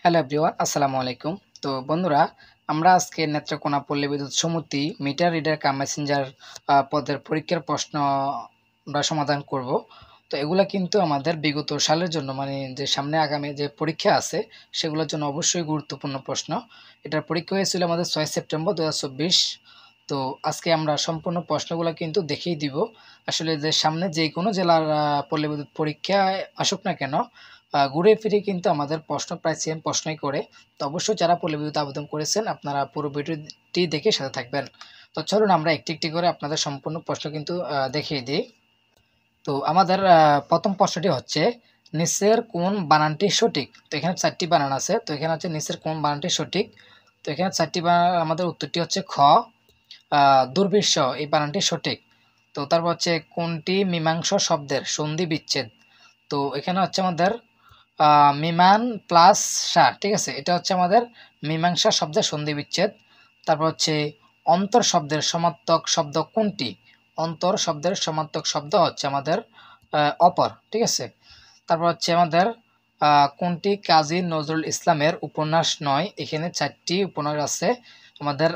Hello everyone, আসসালামু আলাইকুম। তো বন্ধুরা, আমরা আজকে নেত্রকোনা পল্লী বিদ্যুৎ সমিতি মিটার রিডার কাম মেসেঞ্জার পদের পরীক্ষার প্রশ্ন আমরা সমাধান করব। তো এগুলা কিন্তু আমাদের বিগত সালের জন্য, মানে যে সামনে আগামী যে পরীক্ষা আছে সেগুলোর জন্য অবশ্যই গুরুত্বপূর্ণ প্রশ্ন। এটার পরীক্ষা হয়েছিল আমাদের 6 সেপ্টেম্বর 2024। তো আজকে আমরা সম্পূর্ণ প্রশ্নগুলো কিন্তু দেখিয়ে দিব। আসলে যে সামনে যে কোনো জেলার পল্লী বিদ্যুৎ পরীক্ষায় আসুক না কেন, ঘুরে ফিরে কিন্তু আমাদের প্রশ্ন প্রায় সেম প্রশ্নই করে। তো অবশ্যই যারা পল্লী বিদ্যুৎ আবেদন করেছেন আপনারা পুরো ভিডিওটি দেখে সাথে থাকবেন। তো চলুন আমরা একটি একটি করে আপনাদের সম্পূর্ণ প্রশ্ন কিন্তু দেখিয়ে দিই। তো আমাদের প্রথম প্রশ্নটি হচ্ছে, নিচের কোন বানানটি সঠিক? তো এখানে 4টি বানান আছে। তো এখানে হচ্ছে নিচের কোন বানানটি সঠিক। তো এখানে 4টি বানান, আমাদের উত্তরটি হচ্ছে খ, দুর্বিষ এই বানানটি সঠিক। তো তারপর হচ্ছে কোনটি মীমাংস শব্দের সন্ধি বিচ্ছেদ? তো এখানে হচ্ছে আমাদের মিমান প্লাস সা, ঠিক আছে, এটা হচ্ছে আমাদের মীমাংসা শব্দের সন্ধি বিচ্ছেদ। তারপর হচ্ছে অন্তর শব্দের সমার্থক শব্দ কোনটি? অন্তর শব্দের সমার্থক শব্দ হচ্ছে আমাদের অপর, ঠিক আছে। তারপর হচ্ছে আমাদের কোনটি কাজী নজরুল ইসলামের উপন্যাস নয়? এখানে 4টি উপন্যাস আছে। আমাদের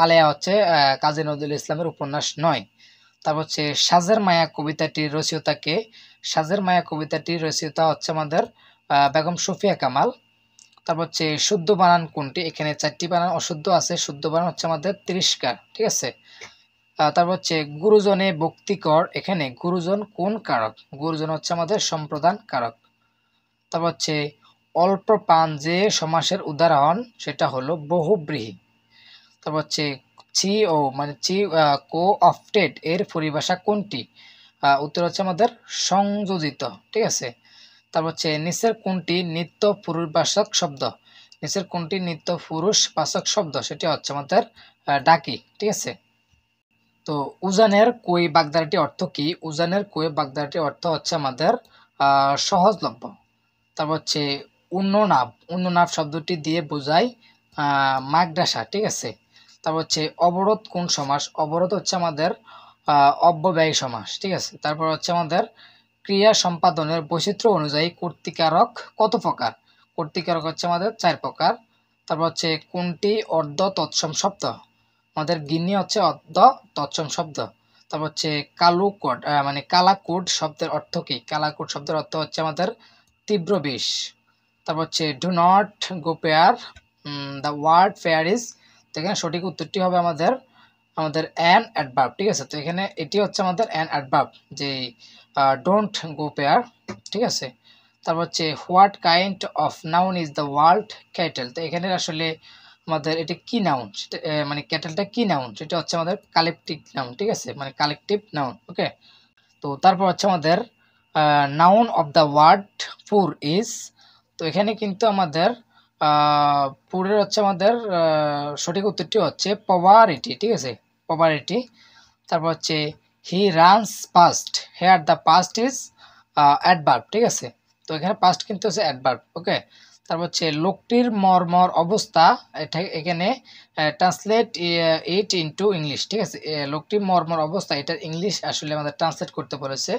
আলেয়া হচ্ছে কাজী নজরুল ইসলামের উপন্যাস নয়। তারপর হচ্ছে সাজের মায়া কবিতাটির রচয়িতাকে? সাজের মায়া কবিতাটির রচয়িতা হচ্ছে আমাদের বেগম সুফিয়া কামাল। তারপর হচ্ছে শুদ্ধ বানান কোনটি? এখানে 4টি বানান অশুদ্ধ আছে, শুদ্ধ বানান হচ্ছে আমাদের তিরস্কার, ঠিক আছে। তারপর হচ্ছে গুরুজনে ভক্তিকর, এখানে গুরুজন কোন কারক? গুরুজন হচ্ছে আমাদের সম্প্রদান কারক। তারপর হচ্ছে অল্প প্রাণ যে সমাসের উদাহরণ, সেটা হলো বহুব্রীহি। তারপর হচ্ছে চি ও মানে চি কো অফটেড এর পরিভাষা কোনটি? উত্তর হচ্ছে আমাদের সংযোজিত, ঠিক আছে। তারপর হচ্ছে নিচের কোনটি নিত্য পুরুষবাচক শব্দ? নিচের কোনটি নিত্য পুরুষবাচক শব্দ? সেটি হচ্ছে আমাদের ডাকি, ঠিক আছে। তো উজানের কই বাগধারাটি অর্থ কি? উজানের কই বাগধারাটি অর্থ হচ্ছে আমাদের সহজলভ্য। তারপর হচ্ছে উন্ননাভ, উন্ননাভ শব্দটি দিয়ে বোঝায় মাগডাসা, ঠিক আছে। তারপর হচ্ছে অবরোধ কোন সমাস? অবরোধ হচ্ছে আমাদের অব্যয়ব্যয়ী সমাস, ঠিক আছে। তারপর হচ্ছে আমাদের ক্রিয়া সম্পাদনের বৈচিত্র্য অনুযায়ী কর্তৃকারক কত প্রকার? কর্তৃকারক হচ্ছে আমাদের 4 প্রকার। তারপর হচ্ছে কোনটি অর্ধ তৎসম শব্দ? আমাদের গিন্নি হচ্ছে অর্ধ তৎসম শব্দ। তারপর হচ্ছে কালুকট, মানে কালাকুট শব্দের অর্থ কি? কালাকুট শব্দের অর্থ হচ্ছে আমাদের তীব্র বিষ। তারপর হচ্ছে do not go pair, the word fair is. তো এখানে সঠিক উত্তরটি হবে আমাদের আমাদের অ্যান অ্যাডভার্ব, ঠিক আছে। তো এখানে এটি হচ্ছে আমাদের অ্যান অ্যাডভার্ব, যে ডোন্ট গো পেয়ার, ঠিক আছে। তারপর হচ্ছে what kind of noun is the world cattle? তো এখানে আসলে আমাদের এটা কি নাউন, সেটা মানে ক্যাটেলটা কি নাউন? সেটা হচ্ছে আমাদের কালেকটিভ নাউন, ঠিক আছে, মানে কালেকটিভ নাউন, ওকে। তো তারপর হচ্ছে আমাদের নাউন অফ দ্য ওয়ার্ড পুর ইজ। তো এখানে কিন্তু আমাদের পুরের হচ্ছে আমাদের সঠিক উত্তরটি হচ্ছে পভারিটি, ঠিক আছে, পভারিটি। তারপর হচ্ছে he runs past, here the past is adverb, ঠিক আছে। তো এখানে পাস্ট কিন্তু হচ্ছে অ্যাডভার্ব, ওকে। তারপর হচ্ছে লোকটির মর্মর অবস্থা, এটা এখানে ট্রান্সলেট ইট ইনটু ইংলিশ, ঠিক আছে। লোকটির মর্মর অবস্থা, এটা ইংলিশ আসলে আমাদের ট্রান্সলেট করতে বলেছে।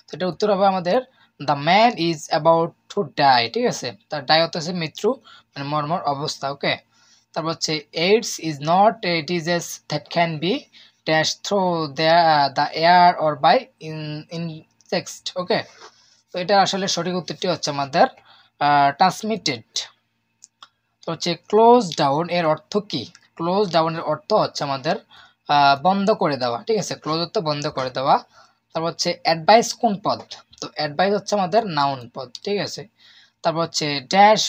তো এটা উত্তর হবে আমাদের the man is about to die, ঠিক আছে। তার ডাই হচ্ছে মৃত্যু, মানে মর্মর অবস্থা, ওকে। তারপর হচ্ছে AIDS is not a disease that can be dash through the air or by insects, okay. তো এটা আসলে সঠিক উত্তরটি হচ্ছে আমাদের ট্রান্সমিটেড। তো হচ্ছে ক্লোজ ডাউন এর অর্থ কি? ক্লোজ ডাউনের অর্থ হচ্ছে আমাদের বন্ধ করে দেওয়া, ঠিক আছে। ক্লোজ অর্থ বন্ধ করে দেওয়া। তারপর হচ্ছে অ্যাডভাইস কোন পদ? তো অ্যাডভাইস হচ্ছে আমাদের নাউন পদ, ঠিক আছে। তারপর হচ্ছে dash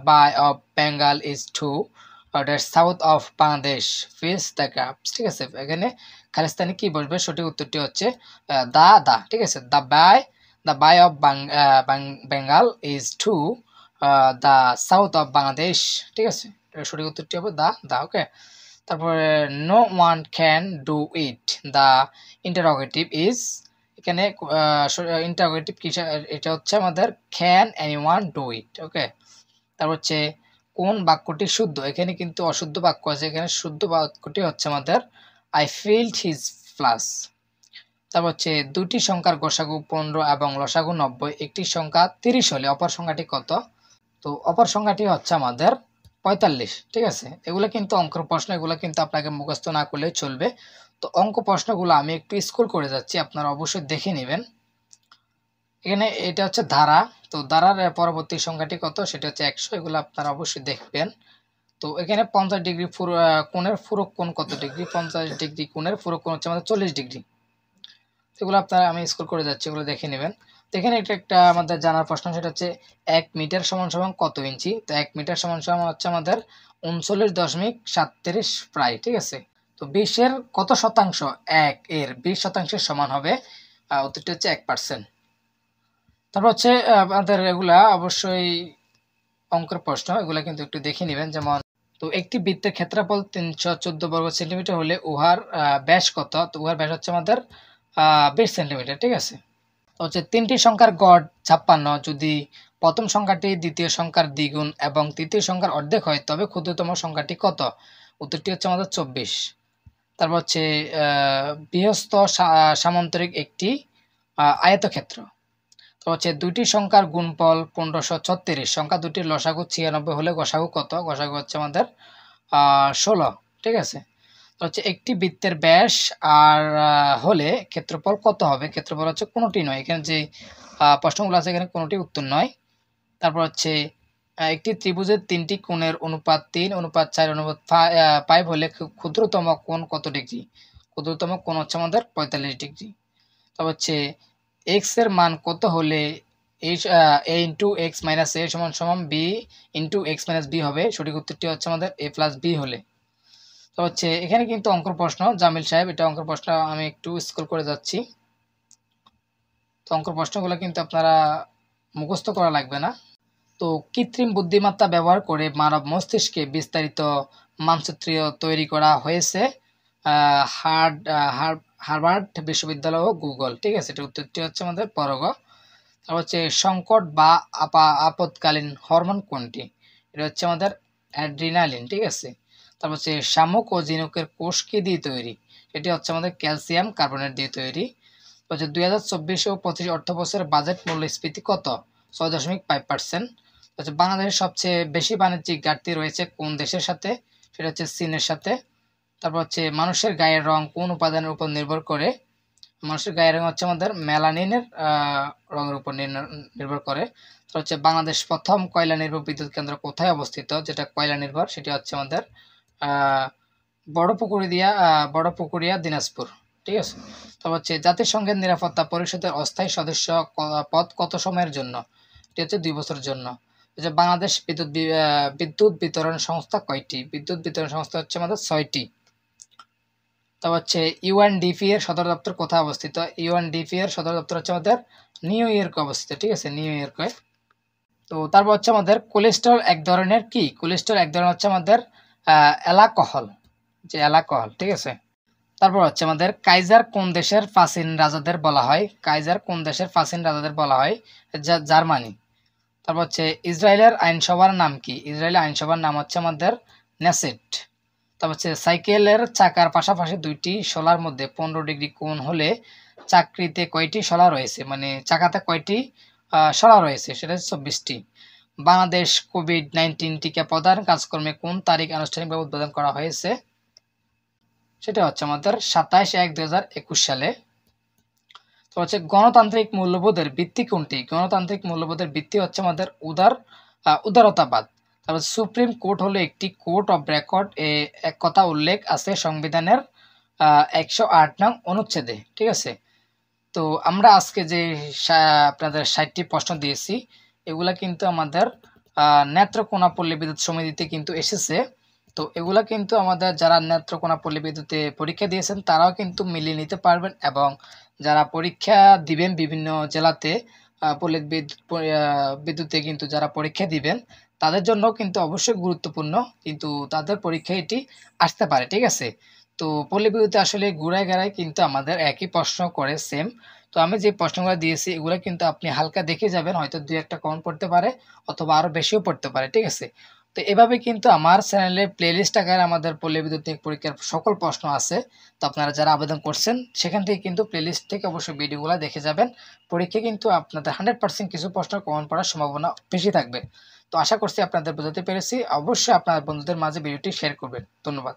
bay of Bengal is to dash south of Bangladesh fill the gaps, ঠিক আছে। এখানে খালিস্তানি কি বলবে? সঠিক উত্তরটি হচ্ছে দা, ঠিক আছে। The bay of Bengal is to the south of Bangladesh, ঠিক আছে। সঠিক উত্তরটি হবে দা, ওকে। তারপরে no one can do it, the interrogative is. এখানে ইন্টারোগেটিভ কি? এটা হচ্ছে আমাদের can anyone do it, okay. তারপর হচ্ছে কোন বাক্যটি শুদ্ধ? এখানে কিন্তু অশুদ্ধ বাক্য আছে, এখানে শুদ্ধ বাক্যটি হচ্ছে আমাদের আই ফিল্ড হিজ প্লাস। তারপর হচ্ছে দুটি সংখ্যার গসাগু 15 এবং লসাগু 90, একটি সংখ্যা 30 হলে অপর সংখ্যাটি কত? তো অপর সংখ্যাটি হচ্ছে আমাদের 45, ঠিক আছে। এগুলো কিন্তু অঙ্কের প্রশ্ন, এগুলো কিন্তু আপনাকে মুখস্থ না করলেই চলবে। তো অঙ্ক প্রশ্নগুলো আমি একটু স্ক্রল করে যাচ্ছি, আপনারা অবশ্যই দেখে নেবেন। এখানে এটা হচ্ছে ধারা, তো ধারার পরবর্তী সংখ্যাটি কত, সেটা হচ্ছে 100, এগুলো আপনারা অবশ্যই দেখবেন। তো এখানে 50 ডিগ্রি কোণের ফুরক কোণ কত ডিগ্রি, 50 ডিগ্রি কোণের ফুরক কোণ হচ্ছে আমাদের 40 ডিগ্রি। এগুলো আপনারা, আমি স্ক্রল করে যাচ্ছি, এগুলো দেখে নেবেন। তো এখানে এটা একটা আমাদের জানার প্রশ্ন, সেটা হচ্ছে 1 মিটার সমান সমান কত ইঞ্চি। তো 1 মিটার সমান সমান হচ্ছে আমাদের 39.37 প্রায়, ঠিক আছে। তো 20-এর কত শতাংশ 1 এর 20 শতাংশের সমান হবে, উত্তরটি হচ্ছে 1%। তারপর হচ্ছে আপনাদের এগুলা অবশ্যই অঙ্কের প্রশ্ন, এগুলা কিন্তু একটু দেখে নেবেন। যেমন, তো একটি বৃত্তের ক্ষেত্রফল 314 বর্গ সেন্টিমিটার হলে উহার ব্যাস কত। তো উহার ব্যাস হচ্ছে আমাদের 20 সেন্টিমিটার, ঠিক আছে। তো হচ্ছে তিনটি সংখ্যার গড় 56, যদি প্রথম সংখ্যাটি দ্বিতীয় সংখ্যার দ্বিগুণ এবং তৃতীয় সংখ্যার অর্ধেক হয় তবে ক্ষুদ্রতম সংখ্যাটি কত, উত্তরটি হচ্ছে আমাদের 24। তারপর হচ্ছে বৃহস্ত সামান্তরিক একটি আয়তক্ষেত্র। তো হচ্ছে দুইটি সংখ্যার গুণফল 1536, সংখ্যা দুটির লসাগু 96 হলে গসাগু কত, গসাগু হচ্ছে আমাদের 16, ঠিক আছে। তো হচ্ছে একটি বৃত্তের ব্যাস আর হলে ক্ষেত্রফল কত হবে, ক্ষেত্রফল হচ্ছে কোনোটি নয়, এখানে যে প্রশ্নগুলো আছে এখানে কোনোটি উত্তর নয়। তারপর হচ্ছে একটি ত্রিভুজের তিনটি কোণের অনুপাত 3:4:5 হলে ক্ষুদ্রতম কোণ কত ডিগ্রি, ক্ষুদ্রতম কোণ হচ্ছে আমাদের 45 ডিগ্রি। তারপর হচ্ছে এক্স এর মান কত হলে a into x minus a সমান সমান b into x minus b হবে, সঠিক উত্তরটি হচ্ছে আমাদের a প্লাস বি হলে। তো হচ্ছে এখানে কিন্তু অঙ্কের প্রশ্ন, জামিল সাহেব, এটা অঙ্কের প্রশ্ন, আমি একটু স্ক্রল করে যাচ্ছি। তো অঙ্কের প্রশ্নগুলো কিন্তু আপনারা মুখস্থ করা লাগবে না। তো কৃত্রিম বুদ্ধিমত্তা ব্যবহার করে মানব মস্তিষ্কে বিস্তারিত মানচিত্র তৈরি করা হয়েছে হার্ভার্ড বিশ্ববিদ্যালয় ও গুগল, ঠিক আছে। এটা উত্তরটি হচ্ছে আমাদের পরগ। তারপর হচ্ছে সংকট বা আপদকালীন হরমোন কোনটি, এটা হচ্ছে আমাদের অ্যাড্রিনালিন, ঠিক আছে। তারপর হচ্ছে শামুক ও ঝিনুকের কোষ কি দিয়ে তৈরি, এটি হচ্ছে আমাদের ক্যালসিয়াম কার্বনেট দিয়ে তৈরি। হচ্ছে 2024 ও 25 অর্থ বছরের বাজেট মূল্যস্ফীতি কত, 6.5%। হচ্ছে বাংলাদেশের সবচেয়ে বেশি বাণিজ্যিক ঘাটতি রয়েছে কোন দেশের সাথে, সেটা হচ্ছে চীনের সাথে। তারপর হচ্ছে মানুষের গায়ের রং কোন উপাদানের উপর নির্ভর করে, মানুষের গায়ের রং হচ্ছে আমাদের মেলানিনের রঙের উপর নির্ভর করে। তো হচ্ছে বাংলাদেশ প্রথম কয়লা নির্ভর বিদ্যুৎ কেন্দ্র কোথায় অবস্থিত, যেটা কয়লা নির্ভর, সেটি হচ্ছে আমাদের বড়পুকুরিয়া দিনাজপুর, ঠিক আছে। তো হচ্ছে জাতিসংঘের নিরাপত্তা পরিষদের অস্থায়ী সদস্য পদ কত সময়ের জন্য, এটি হচ্ছে 2 বছরের জন্য। যে বাংলাদেশ বিদ্যুৎ বিতরণ সংস্থা কয়টি, বিদ্যুৎ বিতরণ সংস্থা হচ্ছে আমাদের 6টি। তারপর হচ্ছে ইউএনডিপি এর সদর দপ্তর কোথায় অবস্থিত, ইউএনডিপি এর সদর দপ্তর হচ্ছে আমাদের নিউ ইয়র্কে অবস্থিত, ঠিক আছে, নিউ ইয়র্কে। তো তারপর হচ্ছে আমাদের কোলেস্টেরল এক ধরনের কি, কোলেস্টেরল এক ধরনের হচ্ছে আমাদের অ্যালকোহল, যে অ্যালকোহল, ঠিক আছে। তারপর হচ্ছে আমাদের কাইজার কোন দেশের প্রাচীন রাজাদের বলা হয়, কাইজার কোন দেশের প্রাচীন রাজাদের বলা হয়, জার্মানি। তারপর হচ্ছে ইসরায়েলের আইনসভার নাম কি, ইসরায়েলের আইনসভার নাম হচ্ছে আমাদের নেসেট। তারপর হচ্ছে সাইকেলের চাকার পাশাপাশি দুইটি শলার মধ্যে 15 ডিগ্রি কোণ হলে চাকরিতে কয়টি শলা রয়েছে, মানে চাকাতে কয়টি শলা রয়েছে, সেটা হচ্ছে 24টি। বাংলাদেশ কোভিড-19 টিকা প্রদান কাজকর্মে কোন তারিখ আনুষ্ঠানিকভাবে উদ্বোধন করা হয়েছে, সেটা হচ্ছে আমাদের 27/1/2021 সালে। তো হচ্ছে গণতান্ত্রিক মূল্যবোধের ভিত্তি কোনটি, গণতান্ত্রিক মূল্যবোধের ভিত্তি হচ্ছে আমাদের উদারতাবাদ। তারপর সুপ্রিম কোর্ট হলো একটি কোর্ট অফ রেকর্ড, এক কথা উল্লেখ আছে সংবিধানের 108 নং অনুচ্ছেদে, ঠিক আছে। তো আমরা আজকে যে আপনাদের 60টি প্রশ্ন দিয়েছি, এগুলা কিন্তু আমাদের নেত্রকোনা পল্লী বিদ্যুৎ সমিতিতে কিন্তু এসেছে। তো এগুলা কিন্তু আমাদের যারা নেত্রকোনা পল্লী বিদ্যুতে পরীক্ষা দিয়েছেন তারাও কিন্তু মিলিয়ে নিতে পারবেন, এবং যারা পরীক্ষা দিবেন বিভিন্ন জেলাতে পল্লী বিদ্যুতে কিন্তু যারা পরীক্ষা দিবেন তাদের জন্য কিন্তু অবশ্যই গুরুত্বপূর্ণ, কিন্তু তাদের পরীক্ষা এটি আসতে পারে, ঠিক আছে। তো পল্লী বিদ্যুতে আসলে ঘুরায় ঘেরায় কিন্তু আমাদের একই প্রশ্ন করে সেম। তো আমি যে প্রশ্নগুলো দিয়েছি এগুলো কিন্তু আপনি হালকা দেখে যাবেন, হয়তো 2-1টা কম পড়তে পারে অথবা আরও বেশিও পড়তে পারে, ঠিক আছে। তো এভাবে কিন্তু আমার চ্যানেলে প্লেলিস্ট আকারে আমাদের পল্লী বিদ্যুৎ পরীক্ষার সকল প্রশ্ন আছে। তো আপনারা যারা আবেদন করছেন সেখান থেকে কিন্তু প্লেলিস্ট থেকে অবশ্যই ভিডিওগুলো দেখে যাবেন। পরীক্ষা কিন্তু আপনাদের 100% কিছু প্রশ্ন কমন পড়ার সম্ভাবনা বেশি থাকবে। তো আশা করছি আপনাদের বোঝাতে পেরেছি। অবশ্যই আপনার বন্ধুদের মাঝে ভিডিওটি শেয়ার করবেন। ধন্যবাদ।